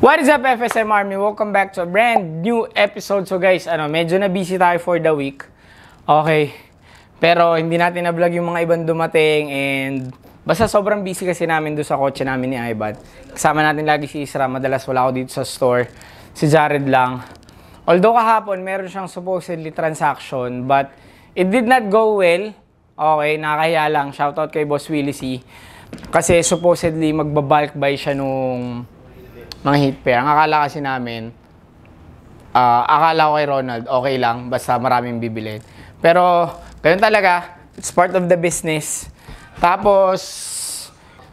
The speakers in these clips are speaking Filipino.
What is up, FSM Army? Welcome back to a brand new episode. So guys, medyo na busy tayo for the week. Okay. Pero hindi natin na-vlog yung mga ibang dumating and basta sobrang busy kasi namin doon sa kotse namin ni Ivan. Kasama natin lagi si Isra. Madalas wala ako dito sa store. Si Jared lang. Although kahapon, meron siyang supposedly transaction but it did not go well. Okay, nakakahiya lang. Shoutout kay Boss Willie C. Kasi supposedly magbabalk buy siya nung mga hit pair. Ang akala kasi namin, akala ko kay Ronald, okay lang, basta maraming bibilin. Pero, ganun talaga, it's part of the business. Tapos,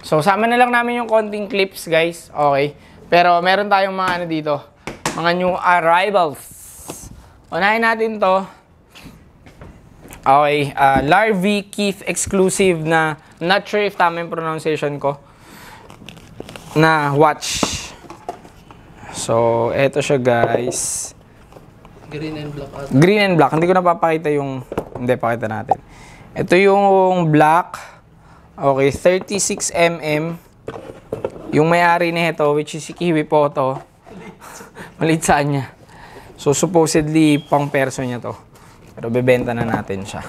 so sama na lang namin yung konting clips, guys. Okay. Pero, meron tayong mga dito, mga new arrivals. Unahin natin to. Okay, Larvy Keith exclusive na, not sure if tama yung pronunciation ko, na watch. So, eto siya guys. Green and black. Green and black. Hindi ko napapakita yung... Hindi, pakita natin. Ito yung black. Okay, 36mm. Yung may-ari nito, which is si Kiwi Photo. Maliit saan niya. So, supposedly, pang perso niya to. Pero bebenta na natin siya.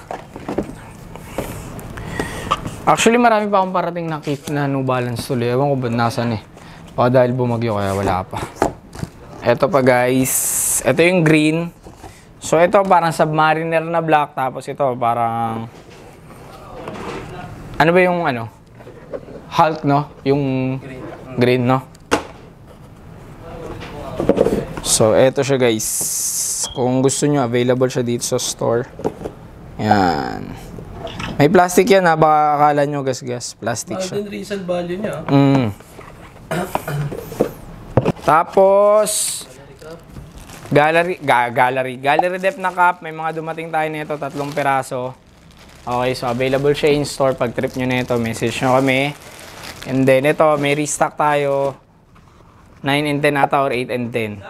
Actually, marami pa akong parating na Keith na New Balance tuloy. Ewan ko ba't nasan eh. O dahil bumagyo kaya wala pa. Ito pa guys, ito yung green. So ito parang submariner na black, tapos ito parang ano ba yung Hulk, no? Yung green, no? So ito siya guys. Kung gusto nyo, available siya dito sa store. Yan. May plastic yan ha, baka akala nyo gas-gas. Plastic siya. Din resale value niya. Tapos gallery depth na cup, may mga dumating tayo nito, 3 piraso. Okay, so available siya in store. Pag trip nyo nito, message nyo kami. And then ito, may restock tayo 9 and 10 ata or 8 and 10.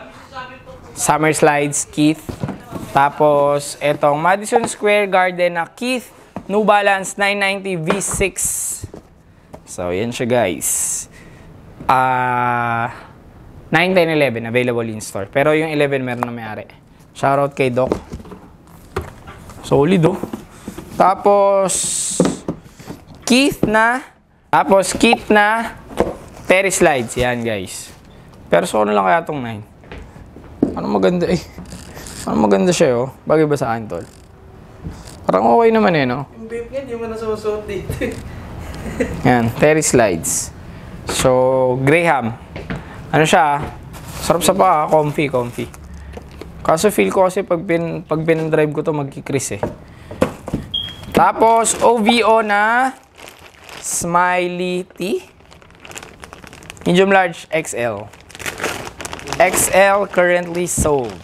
Summer slides Keith. Tapos etong Madison Square Garden na Keith New Balance 990 V6. So yan siya guys. 9, 10, 11 available in store. Pero yung 11 meron na may-ari. Shoutout kay Doc. Solid oh. Tapos Keith na Terry slides. Yan guys. Pero so ano lang kaya itong 9? Ano maganda eh. Ano maganda siya oh. Bagay ba sa akin tol? Parang okay naman eh no? Yung vape niya, di mo nasusuot dito. Yan. Terry slides. So Graham. Ano siya, sarap sa paa, comfy. Kaso feel ko kasi pag pinandrive ko to magkikris eh. Tapos, OVO na Smiley T. Medium large XL. XL currently sold.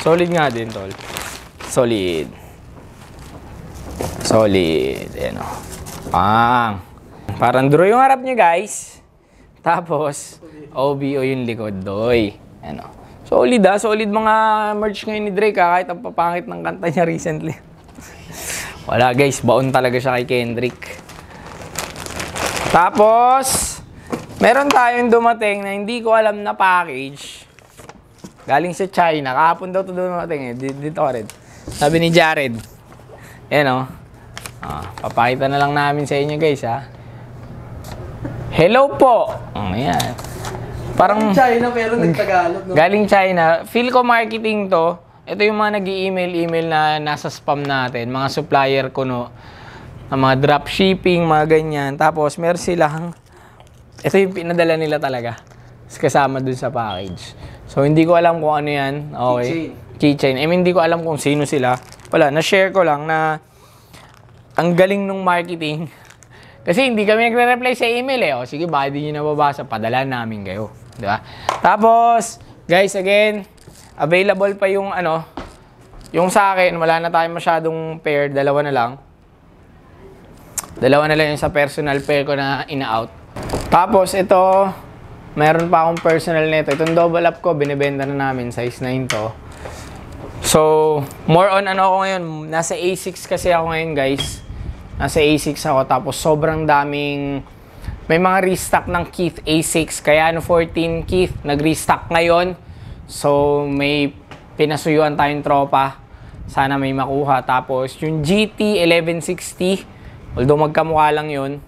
Solid nga din, tol. Solid. Ayan o. Parang draw yung harap niya, guys. Tapos, OBO yung likod, doy. Ano. Solid solid mga merch ngayon ni Drake kahit ang papangit ng kanta niya recently. Wala guys, baon talaga siya kay Kendrick. Tapos, meron tayong dumating na hindi ko alam na package. Galing sa China. Kahapon daw ito dumating eh. Dito rin. Sabi ni Jared. Yan papakita na lang namin sa inyo guys ha. Hello po! Ayan. Parang China pero nagtagalog. No? Galing China. Feel ko marketing to. Ito yung mga nag-i-email na nasa spam natin. Mga supplier ko no. Mga dropshipping, mga ganyan. Tapos meron silang, ito yung pinadala nila talaga. Kasama dun sa package. So hindi ko alam kung ano yan. Okay. Keychain. I mean, hindi ko alam kung sino sila. Wala, na-share ko lang na ang galing nung marketing. Kasi hindi kami nagre-reply sa email eh. O sige, baka hindi nyo nababasa. Padala namin kayo. Diba? Tapos, guys, again, available pa yung yung sa akin, wala na tayong masyadong pair. Dalawa na lang yung sa personal pair ko na ina-out. Tapos, ito, meron pa akong personal nito. Itong double up ko, binibenta na namin. Size 9 to. So, more on ako ngayon. Nasa A6 kasi ako ngayon, guys. Nasa A6 ako, tapos sobrang daming may mga restock ng Keith A6. Kaya ano 14 Keith, nag-restock ngayon. So, may pinasuyuan tayong tropa. Sana may makuha. Tapos, yung GT 1160, although magkamukha lang yun,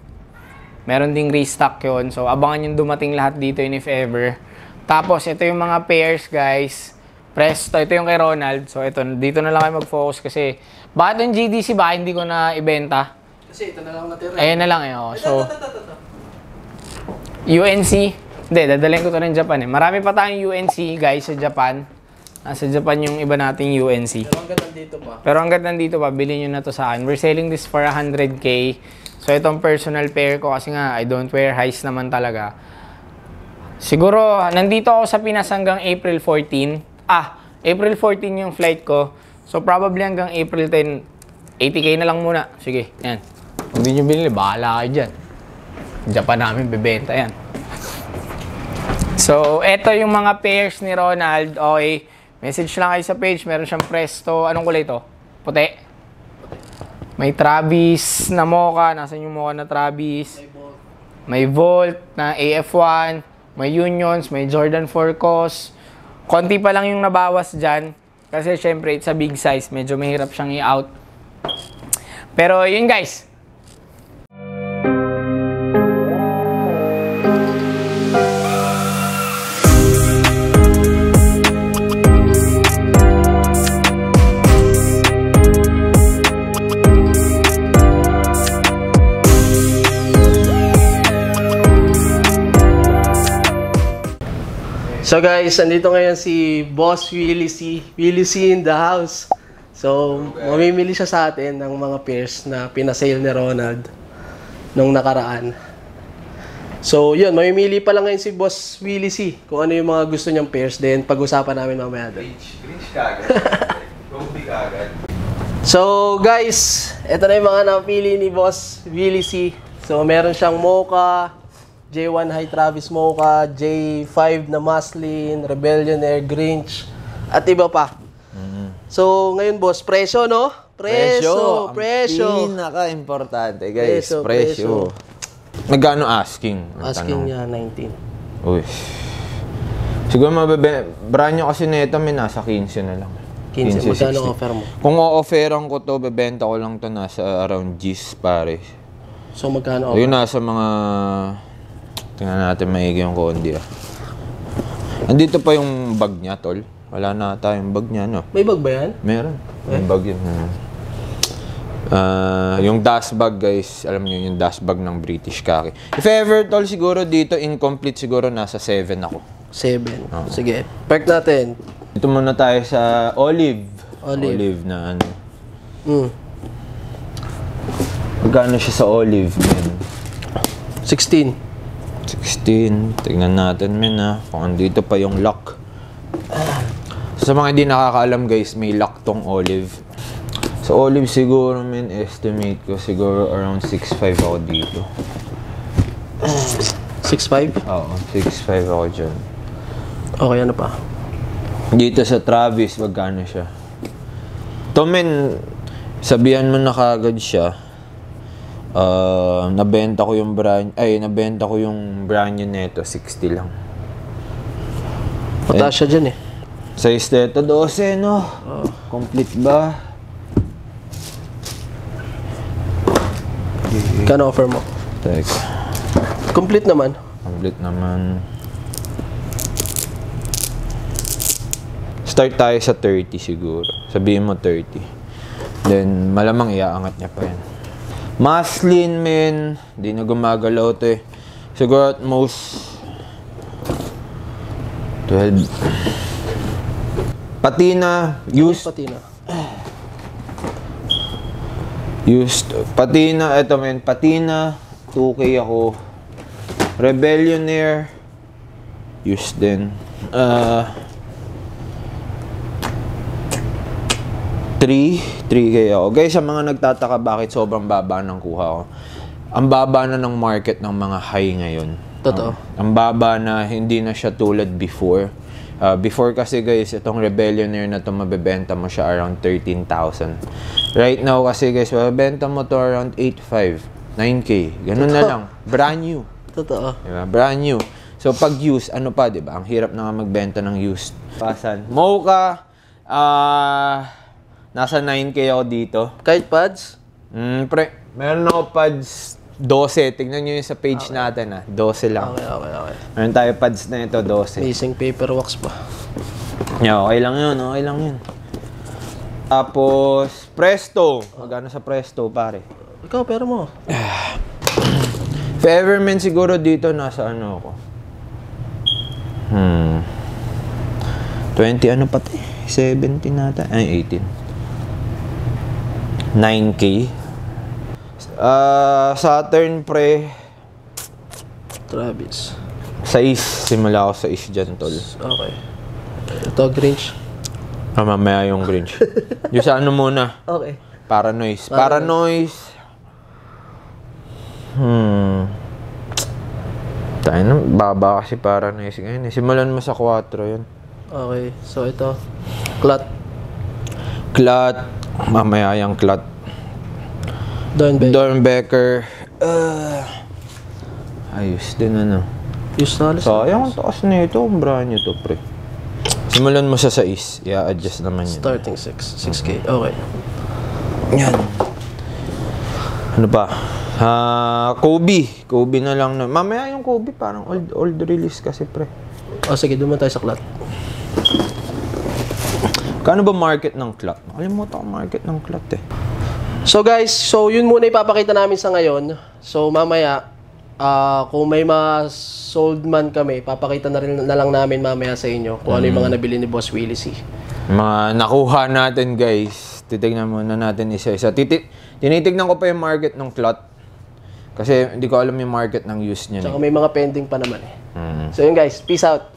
meron ding restock yun. So, abangan yung dumating lahat dito yun if ever. Tapos, ito yung mga pairs, guys. Presto, ito yung kay Ronald. So, ito, dito na lang kayo mag-focus kasi bakit yung GDC ba hindi ko na ibenta? Kasi ito na lang natira. Ayan na lang eh. Oh. So, UNC. Hindi, dadalhin ko to ng Japan eh. Marami pa tayong UNC, guys, sa Japan. Nasa Japan yung iba nating UNC. Pero hanggang nandito pa. Pero hanggat nandito pa, bilhin nyo na to sa akin. We're selling this for 100K. So, itong personal pair ko kasi nga, I don't wear highs naman talaga. Siguro, nandito ako sa Pinas hanggang April 14. April 14 yung flight ko. So, probably hanggang April 10, 80K na lang muna. Sige, yan. Kung hindi nyo binili, bahala kayo dyan. Japan namin bebenta yan. So, eto yung mga pairs ni Ronald. Okay. Message lang kayo sa page. Meron siyang Presto. Anong kulay ito? Puti. May Travis na Mocha. Nasaan yung Mocha na Travis? May Volt na AF1. May Unions. May Jordan 4 Cos. Konti pa lang yung nabawas dyan. Kasi syempre, it's a big size. Medyo mahirap siyang i-out. Pero yun guys. So guys, andito ngayon si Boss Willie C. Willie C in the house. So, mamimili siya sa atin ng mga pairs na pinasale ni Ronald nung nakaraan. So, yun, mamimili pa lang ngayon si Boss Willie C kung ano yung mga gusto niyang pairs. Then, pag-usapan namin mamaya doon. Grinch kagad. Ruby kagad. So, guys, ito na yung mga napili ni Boss Willie C. So, meron siyang Mocha, J1 High Travis Mocha, J5 na Muslin, Rebellion Air Grinch, at iba pa. So, ngayon boss, presyo, no? Presyo. Ang pinaka-importante, guys. Presyo. Presyo. Magkano asking? Ang Asking tanong. niya 19. Uy. Siguro brand nyo kasi nito may nasa 15 na lang. 15. Magkano 16. offer mo? Kung o-offeran ko to, bebenta ko lang to nasa around G's pare. So, magkano Yun offer? nasa mga... Tingnan natin maigi yung kondi ah. Andito pa yung bag niya, tol. Wala na tayong bag niya, no? May bag ba yan? Meron. May bag yun. Yung dust bag, guys. Alam niyo yung dust bag ng British Khaki. If ever, tol, siguro dito, incomplete siguro nasa 7 ako. 7. Sige, perk natin. Dito muna tayo sa Olive. Olive. Na ano. Mm. Magkano siya sa Olive, men? 16. 16. Tignan natin, men, ha. Kung andito pa yung lock. So, sa mga hindi nakakaalam, guys, may lock tong Olive. Sa Olive, siguro, men, estimate ko, siguro around 6'5 ako dito. 6.5? Oo, 6'5 ako dyan. Okay, ano pa? Dito sa Travis, magkano siya? To, men, sabihan mo na kagad siya. Nabenta ko yung brand new neto, 60 lang. Mataas siya dyan eh. Size neto, 12, no? Complete ba? Kano offer mo? Teka, Complete naman. complete naman. Start tayo sa 30 siguro. Sabihin mo 30. Then, malamang iaangat niya pa yan. Muslin, men. Di na gumagalaw to eh. Siguro at most 12. Patina, used. Patina. Used. Patina, eto men. Patina, 2K ako. Rebellion Air. Used din. 3K ako. Guys, sa mga nagtataka bakit sobrang baba ng kuha ko. Ang baba na ng market ng mga high ngayon. Totoo. Ang baba na hindi na siya tulad before. Before kasi guys, itong Rebellion Air na ito, mabebenta mo siya around 13,000. Right now kasi guys, mabebenta mo to around 8,500, 9K. Ganun na lang. Brand new. Totoo. Diba? Brand new. So, pag used, ano pa, di ba? Ang hirap na nga magbenta ng used. Pasan. Mocha, nasa 9K ako dito. Kahit pads? Meron ako pads 12. Tignan nyo yung sa page natin, 12 lang. Okay. Meron tayo pads na ito, 12. Missing paper wax pa. Yeah, okay lang yun. Tapos, Presto. Magkano sa Presto, pare? Ikaw, pero mo. Feverman siguro dito, nasa ano ako. 20 ano pati? 17 nata? Ay, 18. 9K. Saturn pre. Travis. 6. Simula ako sa 6 dyan, tol. Okay. Ito, Grinch. Mamaya yung Grinch. Yung sa ano muna? Okay. Paranoise. Tayo na, baba kasi Paranoise ngayon. Simulan mo sa 4 yun. Okay. So, ito. Clot. Mamaya yung clot. Dornbeck. Dornbecker. Ayos din ano. Use na alas. Sayang ang taas na ito. Ang brand nyo to, pre. Simulan mo sa 6. I-adjust naman yun. Starting 6K. Okay. Yan. Ano pa? Kobe na lang na. Mamaya yung Kobe parang old release kasi, pre. O, sige. Doon tayo sa clot. Kano ba market ng clot? Nakalimutan ko market ng clot eh. So guys, yun muna ipapakita namin sa ngayon. So mamaya, kung may mga sold man kami, papakita na lang namin mamaya sa inyo kung ano yung mga nabili ni Boss Willie C. Mga nakuha natin, guys. Titignan muna natin isa-isa. Tinitignan ko pa yung market ng clot. Kasi hindi ko alam yung market ng use niya. Tsaka may mga pending pa naman eh. So yun guys, peace out.